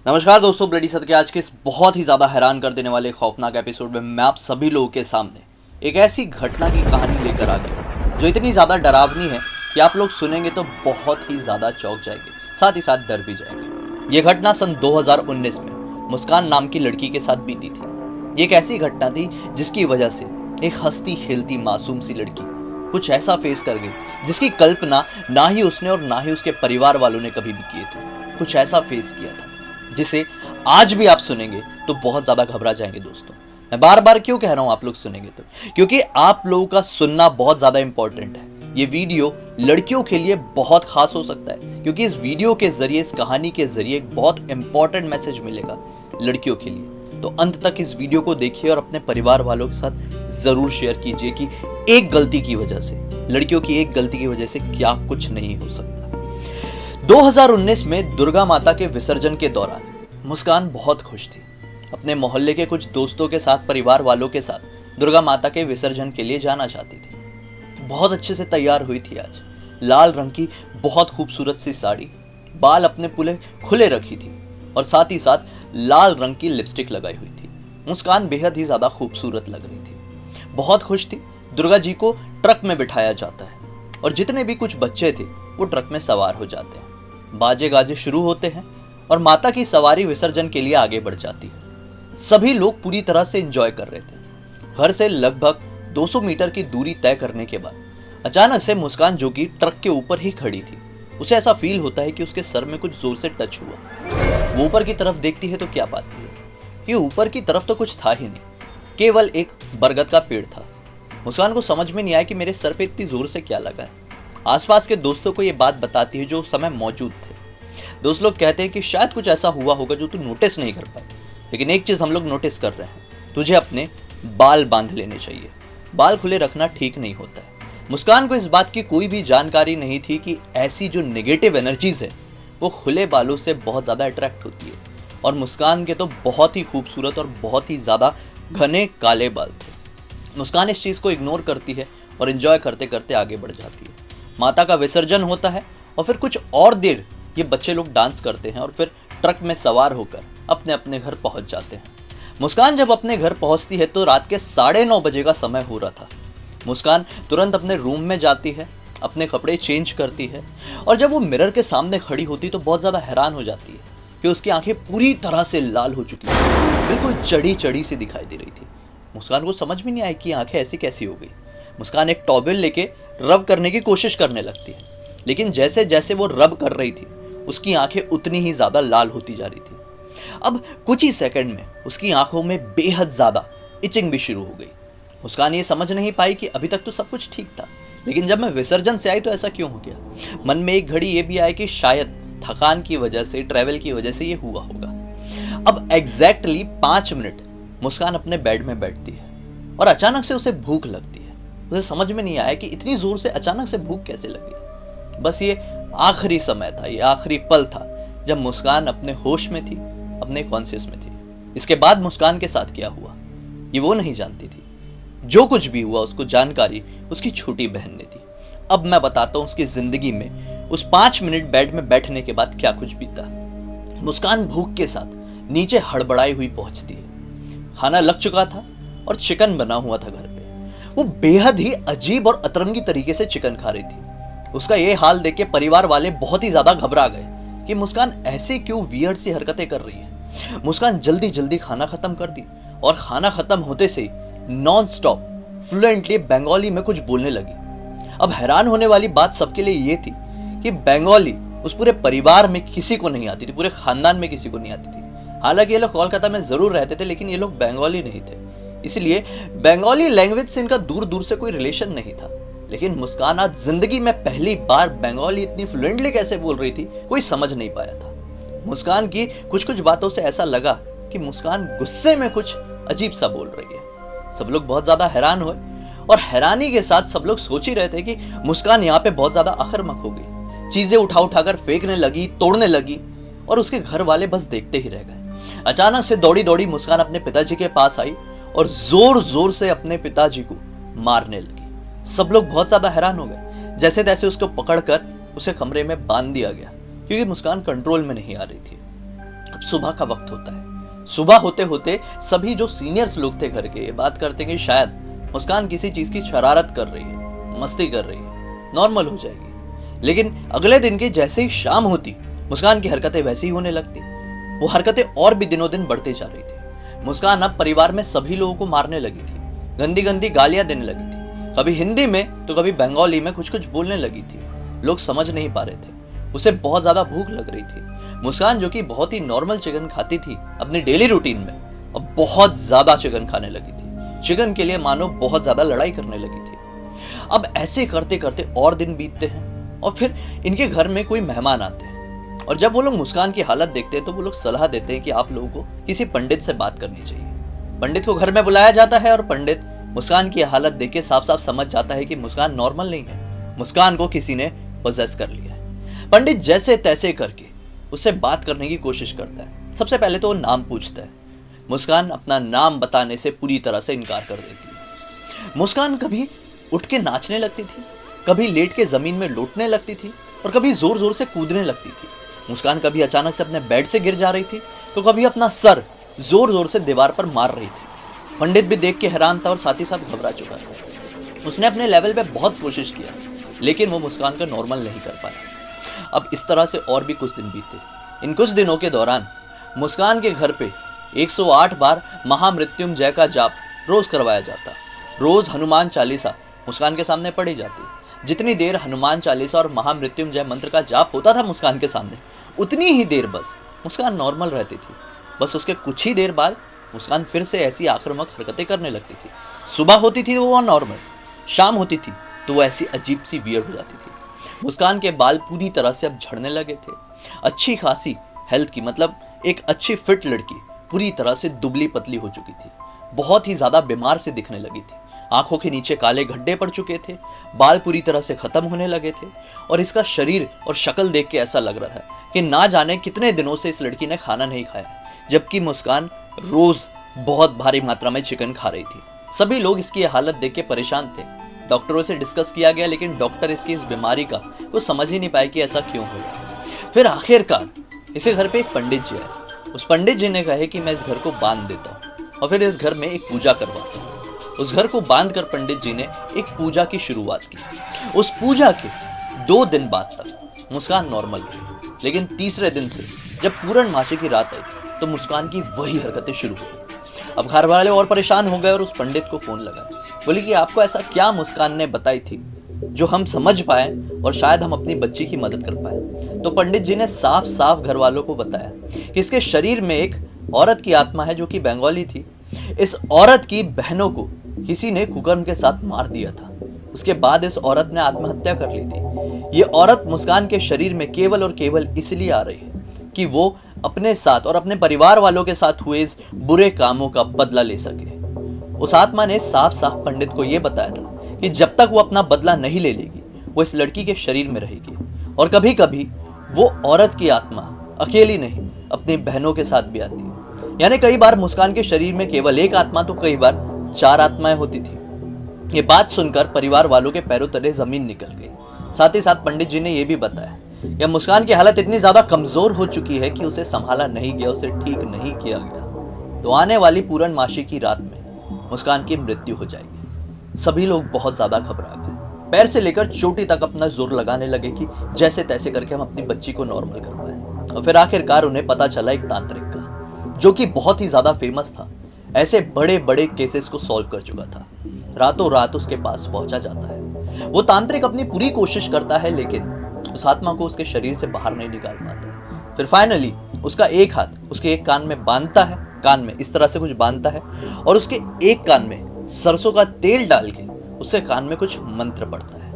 नमस्कार दोस्तों, ब्लडी सत्य के आज के इस बहुत ही ज़्यादा हैरान कर देने वाले खौफनाक एपिसोड में मैं आप सभी लोगों के सामने एक ऐसी घटना की कहानी लेकर आ गया हूं जो इतनी ज़्यादा डरावनी है कि आप लोग सुनेंगे तो बहुत ही ज़्यादा चौंक जाएंगे, साथ ही साथ डर भी जाएंगे। ये घटना सन 2019 में मुस्कान नाम की लड़की के साथ बीती थी। ये एक ऐसी घटना थी जिसकी वजह से एक हंसती खेलती मासूम सी लड़की कुछ ऐसा फेस कर गई जिसकी कल्पना ना ही उसने और ना ही उसके परिवार वालों ने कभी भी किए थे। कुछ ऐसा फेस किया था जिसे आज भी आप सुनेंगे तो बहुत ज्यादा घबरा जाएंगे। दोस्तों, मैं बार बार क्यों कह रहा हूं आप लोग सुनेंगे तो, क्योंकि आप लोगों का सुनना बहुत ज्यादा इंपॉर्टेंट है। ये वीडियो लड़कियों के लिए बहुत खास हो सकता है क्योंकि इस वीडियो के जरिए, इस कहानी के जरिए एक बहुत इंपॉर्टेंट मैसेज मिलेगा लड़कियों के लिए। तो अंत तक इस वीडियो को देखिए और अपने परिवार वालों के साथ जरूर शेयर कीजिए कि एक गलती की वजह से, लड़कियों की एक गलती की वजह से क्या कुछ नहीं हो सकता। 2019 में दुर्गा माता के विसर्जन के दौरान मुस्कान बहुत खुश थी। अपने मोहल्ले के कुछ दोस्तों के साथ, परिवार वालों के साथ दुर्गा माता के विसर्जन के लिए जाना चाहती थी। बहुत अच्छे से तैयार हुई थी आज। लाल रंग की बहुत खूबसूरत सी साड़ी, बाल अपने पूरे खुले रखी थी और साथ ही साथ लाल रंग की लिपस्टिक लगाई हुई थी। मुस्कान बेहद ही ज्यादा खूबसूरत लग रही थी, बहुत खुश थी। दुर्गा जी को ट्रक में बिठाया जाता है और जितने भी कुछ बच्चे थे वो ट्रक में सवार हो जाते हैं। बाजे गाजे शुरू होते हैं और माता की सवारी विसर्जन के लिए आगे बढ़ जाती है। सभी लोग पूरी तरह से एंजॉय कर रहे थे। घर से लगभग 200 मीटर की दूरी तय करने के बाद अचानक से मुस्कान, जो कि ट्रक के ऊपर ही खड़ी थी, उसे ऐसा फील होता है कि उसके सर में कुछ जोर से टच हुआ। वो ऊपर की तरफ देखती है तो क्या पाती है कि ऊपर की तरफ तो कुछ था ही नहीं, केवल एक बरगद का पेड़ था। मुस्कान को समझ में नहीं आया कि मेरे सर पे इतनी जोर से क्या लगा है। आसपास के दोस्तों को ये बात बताती है जो उस समय मौजूद थे। दोस्त लोग कहते हैं कि शायद कुछ ऐसा हुआ होगा जो तू नोटिस नहीं कर पाए, लेकिन एक चीज हम लोग नोटिस कर रहे हैं, तुझे अपने बाल बांध लेने चाहिए। बाल खुले रखना ठीक नहीं होता है। मुस्कान को इस बात की कोई भी जानकारी नहीं थी कि ऐसी जो नेगेटिव एनर्जीज है वो खुले बालों से बहुत ज्यादा अट्रैक्ट होती है। और मुस्कान के तो बहुत ही खूबसूरत और बहुत ही ज्यादा घने काले बाल थे। मुस्कान इस चीज को इग्नोर करती है और एंजॉय करते करते आगे बढ़ जाती है। माता का विसर्जन होता है और फिर कुछ और देर ये बच्चे लोग डांस करते हैं और फिर ट्रक में सवार होकर अपने अपने घर पहुंच जाते हैं। मुस्कान जब अपने घर पहुंचती है तो रात के 9:30 बजे का समय हो रहा था। मुस्कान तुरंत अपने रूम में जाती है, अपने कपड़े चेंज करती है और जब वो मिरर के सामने खड़ी होती तो बहुत ज्यादा हैरान हो जाती है कि उसकी आंखें पूरी तरह से लाल हो चुकी थी, बिल्कुल चढ़ी चढ़ी सी दिखाई दे रही थी। मुस्कान को समझ में नहीं आई कि आंखें ऐसी कैसी हो गई। मुस्कान एक टॉवेल लेके रब करने की कोशिश करने लगती है, लेकिन जैसे जैसे वो रब कर रही थी उसकी आंखें उतनी ही ज्यादा लाल होती जा रही थी। अब कुछ ही सेकंड में उसकी आंखों में बेहद ज्यादा इचिंग भी शुरू हो गई। मुस्कान ये समझ नहीं पाई कि अभी तक तो सब कुछ ठीक था, लेकिन जब मैं विसर्जन से आई तो ऐसा क्यों हो गया। मन में एक घड़ी ये भी आई कि शायद थकान की वजह से, ट्रैवल की वजह से ये हुआ होगा। अब एग्जैक्टली 5 मिनट मुस्कान अपने बेड में बैठती है और अचानक से उसे भूख लगती है। उसे समझ में नहीं आया कि इतनी जोर से अचानक से भूख कैसे लगी। बस ये आखिरी समय था, ये आखिरी पल था जब मुस्कान अपने होश में थी, अपने कॉन्शियस में थी। इसके बाद मुस्कान के साथ क्या हुआ ये वो नहीं जानती थी। जो कुछ भी हुआ उसको जानकारी उसकी छोटी बहन ने दी। अब मैं बताता हूं उसकी जिंदगी में उस 5 मिनट बेड में बैठने के बाद क्या कुछ बीता। मुस्कान भूख के साथ नीचे हड़बड़ाई हुई पहुंचती है। खाना लग चुका था और चिकन बना हुआ था घर पे। वो बेहद ही अजीब और अतरंगी तरीके से चिकन खा रही थी। उसका ये हाल देख के परिवार वाले बहुत ही ज्यादा घबरा गए कि मुस्कान ऐसे क्यों वियर्ड सी हरकतें कर रही है। मुस्कान जल्दी जल्दी खाना खत्म कर दी और खाना खत्म होते से नॉन स्टॉप फ्लुएंटली बंगाली में कुछ बोलने लगी। अब हैरान होने वाली बात सबके लिए ये थी कि बंगाली उस पूरे परिवार में किसी को नहीं आती थी, पूरे खानदान में किसी को नहीं आती थी। हालांकि ये लोग कोलकाता में जरूर रहते थे, लेकिन ये लोग बंगाली नहीं थे, इसलिए बंगाली लैंग्वेज से इनका दूर दूर से कोई रिलेशन नहीं था। लेकिन मुस्कान आज जिंदगी में पहली बार बंगाली इतनी फ्लुएंटली कैसे बोल रही थी कोई समझ नहीं पाया था। मुस्कान की कुछ कुछ बातों से ऐसा लगा कि मुस्कान गुस्से में कुछ अजीब सा बोल रही है। सब लोग बहुत ज्यादा हैरान हुए और हैरानी के साथ सब लोग सोच ही रहे थे कि मुस्कान यहाँ पे बहुत ज्यादा आक्रामक हो गई, चीजें उठा उठाकर फेंकने लगी, तोड़ने लगी और उसके घर वाले बस देखते ही रह गए। अचानक से दौड़ी दौड़ी मुस्कान अपने पिताजी के पास आई और जोर जोर से अपने पिताजी को मारने लगी। सब लोग बहुत ज्यादा हैरान हो गए। जैसे तैसे उसको पकड़कर उसे कमरे में बांध दिया गया क्योंकि मुस्कान कंट्रोल में नहीं आ रही थी। अब सुबह का वक्त होता है। सुबह होते होते सभी जो सीनियर्स लोग थे घर के ये बात करते हैं कि शायद मुस्कान किसी चीज की शरारत कर रही है, मस्ती कर रही है, नॉर्मल हो जाएगी। लेकिन अगले दिन की जैसे ही शाम होती मुस्कान की हरकतें वैसी ही होने लगती। वो हरकतें और भी दिनों दिन बढ़ती जा रही थी। मुस्कान अब परिवार में सभी लोगों को मारने लगी थी, गंदी गंदी गालियां देने लगी थी, कभी हिंदी में तो कभी बंगाली में कुछ कुछ बोलने लगी थी। लोग समझ नहीं पा रहे थे। उसे बहुत ज्यादा भूख लग रही थी। मुस्कान जो कि बहुत ही नॉर्मल चिकन खाती थी अपनी डेली रूटीन में, अब बहुत ज्यादा चिकन खाने लगी थी। चिकन के लिए मानो बहुत ज्यादा लड़ाई करने लगी थी। अब ऐसे करते करते और दिन बीतते हैं और फिर इनके घर में कोई मेहमान आते हैं और जब वो लोग मुस्कान की हालत देखते हैं तो वो लोग सलाह देते हैं कि आप लोगों को किसी पंडित से बात करनी चाहिए। पंडित को घर में बुलाया जाता है और पंडित मुस्कान की हालत देख के साफ साफ समझ जाता है कि मुस्कान नॉर्मल नहीं है, मुस्कान को किसी ने पोजेस कर लिया है। पंडित जैसे तैसे करके उससे बात करने की कोशिश करता है। सबसे पहले तो वो नाम पूछता है। मुस्कान अपना नाम बताने से पूरी तरह से इनकार कर देती है। मुस्कान कभी उठ के नाचने लगती थी, कभी लेट के जमीन में लौटने लगती थी और कभी जोर जोर से कूदने लगती थी। मुस्कान कभी अचानक से अपने बेड से गिर जा रही थी तो कभी अपना सर जोर जोर से दीवार पर मार रही थी। पंडित भी देख के हैरान था और साथ ही साथ घबरा चुका था। उसने अपने लेवल पे बहुत कोशिश किया लेकिन वो मुस्कान का नॉर्मल नहीं कर पाया। अब इस तरह से और भी कुछ दिन बीते। इन कुछ दिनों के दौरान मुस्कान के घर पे 108 बार महामृत्युंजय का जाप रोज करवाया जाता। रोज हनुमान चालीसा मुस्कान के सामने पढ़ी जाती। जितनी देर हनुमान चालीसा और महामृत्युंजय मंत्र का जाप होता था मुस्कान के सामने, उतनी ही देर बस मुस्कान नॉर्मल रहती थी। बस उसके कुछ ही देर बाद मुस्कान फिर से ऐसी आक्रामक हरकतें करने लगती थी। सुबह होती थी तो वो नॉर्मल, शाम होती थी तो वो ऐसी अजीब सी वियर्ड हो जाती थी। मुस्कान के बाल पूरी तरह से अब झड़ने लगे थे। अच्छी खासी हेल्थ की, मतलब एक अच्छी फिट लड़की पूरी तरह से दुबली पतली हो चुकी थी। बहुत ही ज्यादा बीमार से दिखने लगी थी। आंखों के नीचे काले गड्ढे पड़ चुके थे, बाल पूरी तरह से खत्म होने लगे थे और इसका शरीर और शक्ल देख के ऐसा लग रहा है कि ना जाने कितने दिनों से इस लड़की ने खाना नहीं खाया, जबकि मुस्कान रोज बहुत भारी मात्रा में चिकन खा रही थी। सभी लोग इसकी हालत देख के परेशान थे। डॉक्टरों से डिस्कस किया गया लेकिन डॉक्टर इसकी इस बीमारी का कुछ समझ ही नहीं पाए कि ऐसा क्यों हो गया। फिर आखिरकार इसके घर पे एक पंडित जी आए। उस पंडित जी ने कहा कि मैं इस घर को बांध देता हूँ और फिर इस घर में एक पूजा करवाता हूँ। उस घर को बांध कर पंडित जी ने एक पूजा की शुरुआत की। उस पूजा के 2 दिन बाद तक मुस्कान नॉर्मल रही, लेकिन तीसरे दिन से जब पूर्णमासी की रात आई तो मुस्कान की वही हरकतें शुरू हो गई। अब घर वाले और परेशान हो गए और उस पंडित को फोन लगाया। बोले कि आपको ऐसा क्या मुस्कान ने बताई थी जो हम समझ पाए और शायद हम अपनी बच्ची की मदद कर पाए। तो पंडित जी ने साफ साफ घर वालों को बताया कि इसके शरीर में एक औरत की आत्मा है जो कि बंगाली थी। इस औरत की बहनों को किसी ने कुकर्म के साथ मार दिया था। उसके बाद इस औरत ने आत्महत्या कर ली थी। ये औरत मुस्कान के शरीर में केवल और केवल इसलिए आ रही है कि वो अपने साथ और अपने परिवार वालों के साथ हुए इस बुरे कामों का बदला ले सके। उस आत्मा ने साफ साफ पंडित को यह बताया था कि जब तक वो अपना बदला नहीं ले लेगी वो इस लड़की के शरीर में रहेगी। और कभी कभी वो औरत की आत्मा अकेली नहीं अपनी बहनों के साथ भी आती है। यानी कई बार मुस्कान के शरीर में केवल एक आत्मा तो कई बार 4 आत्माएं होती थी। ये बात सुनकर परिवार वालों के पैरों तले जमीन निकल गई। साथ ही साथ पंडित जी ने यह भी बताया कि मुस्कान की हालत इतनी ज्यादा कमजोर हो चुकी है कि उसे संभाला नहीं गया, उसे ठीक नहीं किया गया तो आने वाली पूर्णमासी की रात में मुस्कान की मृत्यु हो जाएगी। सभी लोग बहुत ज्यादा घबरा गए। पैर से लेकर चोटी तक अपना जोर लगाने लगे कि जैसे तैसे करके हम अपनी बच्ची को नॉर्मल कर पाए। और फिर आखिरकार उन्हें पता चला एक तांत्रिक का, जो कि बहुत ही ज्यादा फेमस था, ऐसे बड़े बड़े केसेस को सॉल्व कर चुका था। रातों रात उसके पास पहुंचा जाता है। वो तांत्रिक अपनी पूरी कोशिश करता है लेकिन उस आत्मा को उसके शरीर से बाहर नहीं निकाल पाता। फिर फाइनली उसका एक हाथ उसके एक कान में बांधता है, कान में इस तरह से कुछ बांधता है और उसके एक कान में सरसों का तेल डाल के उससे कान में कुछ मंत्र पड़ता है।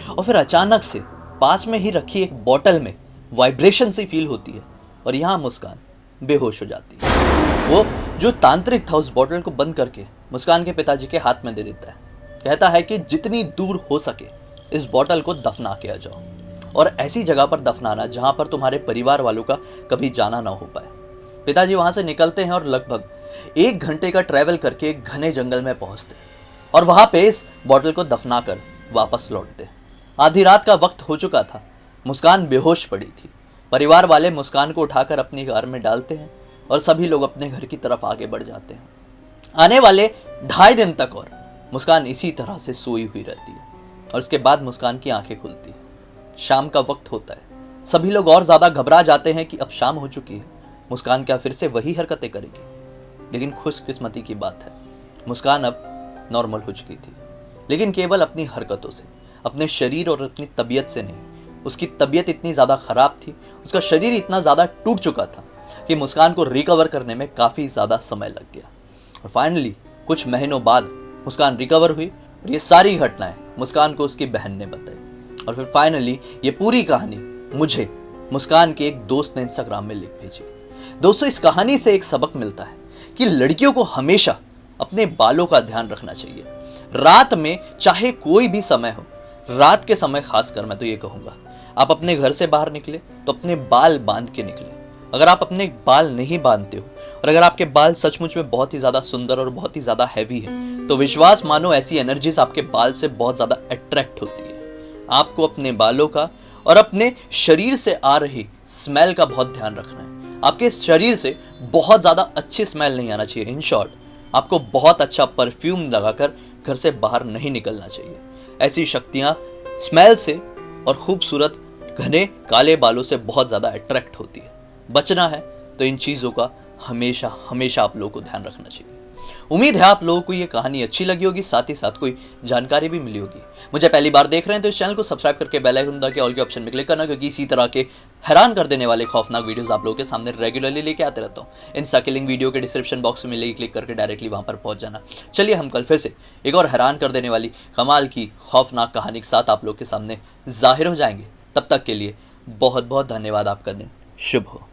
और फिर अचानक से पास में ही रखी एक बोतल में वाइब्रेशन सी फील होती है और यहाँ मुस्कान बेहोश हो जाती है। वो जो तांत्रिक था उस बोतल को बंद करके मुस्कान के पिताजी के हाथ में दे देता है। कहता है कि जितनी दूर हो सके इस बोतल को दफना के आ जाओ और ऐसी जगह पर दफनाना जहां पर तुम्हारे परिवार वालों का कभी जाना ना हो पाए। पिताजी वहां से निकलते हैं और लगभग 1 घंटे का ट्रैवल करके एक घने जंगल में पहुंचते हैं और वहां पे इस बोतल को दफना कर वापस लौटते हैं। आधी रात का वक्त हो चुका था। मुस्कान बेहोश पड़ी थी। परिवार वाले मुस्कान को उठाकर अपनी कार में डालते हैं और सभी लोग अपने घर की तरफ आगे बढ़ जाते हैं। आने वाले 2.5 दिन तक और मुस्कान इसी तरह से सोई हुई रहती है और उसके बाद मुस्कान की आंखें खुलती है। शाम का वक्त होता है। सभी लोग और ज्यादा घबरा जाते हैं कि अब शाम हो चुकी है, मुस्कान क्या फिर से वही हरकतें करेगी। लेकिन खुशकिस्मती की बात है, मुस्कान अब नॉर्मल हो चुकी थी, लेकिन केवल अपनी हरकतों से, अपने शरीर और अपनी तबीयत से नहीं। उसकी तबीयत इतनी ज़्यादा ख़राब थी, उसका शरीर इतना ज़्यादा टूट चुका था कि मुस्कान को रिकवर करने में काफ़ी ज़्यादा समय लग गया। और फाइनली कुछ महीनों बाद मुस्कान रिकवर हुई और ये सारी घटनाएं मुस्कान को उसकी बहन ने बताई। और फिर फाइनली ये पूरी कहानी मुझे मुस्कान के एक दोस्त ने इंस्टाग्राम में लिख भेजी। दोस्तों, इस कहानी से एक सबक मिलता है कि लड़कियों को हमेशा अपने बालों का ध्यान रखना चाहिए। रात में चाहे कोई भी समय हो, रात के समय खासकर मैं तो ये कहूँगा, आप अपने घर से बाहर निकले तो अपने बाल बांध के निकले। अगर आप अपने बाल नहीं बांधते हो और अगर आपके बाल सचमुच में बहुत ही ज़्यादा सुंदर और बहुत ही ज़्यादा हैवी है, तो विश्वास मानो ऐसी एनर्जीज आपके बाल से बहुत ज़्यादा अट्रैक्ट होती है। आपको अपने बालों का और अपने शरीर से आ रही स्मेल का बहुत ध्यान रखना है। आपके शरीर से बहुत ज़्यादा अच्छी स्मेल नहीं आना चाहिए। इन शॉर्ट, आपको बहुत अच्छा परफ्यूम लगाकर घर से बाहर नहीं निकलना चाहिए। ऐसी शक्तियाँ स्मेल से और खूबसूरत घने काले बालों से बहुत ज़्यादा अट्रैक्ट होती है। बचना है तो इन चीज़ों का हमेशा हमेशा आप लोगों को ध्यान रखना चाहिए। उम्मीद है आप लोगों को ये कहानी अच्छी लगी होगी, साथ ही साथ कोई जानकारी भी मिली होगी। मुझे पहली बार देख रहे हैं तो इस चैनल को सब्सक्राइब करके बेल आइकन दबा के ऑल के ऑप्शन में क्लिक करना, क्योंकि इसी तरह के हैरान कर देने वाले खौफनाक वीडियोस आप लोगों के सामने रेगुलरली लेके आते रहता हूँ। इंस्टा के लिंक वीडियो के डिस्क्रिप्शन बॉक्स में मिलेगी, क्लिक करके डायरेक्टली वहां पर पहुंच जाना। चलिए हम कल फिर से एक और हैरान कर देने वाली कमाल की खौफनाक कहानी के साथ आप लोग के सामने जाहिर हो जाएंगे। तब तक के लिए बहुत बहुत धन्यवाद। आपका दिन शुभ हो।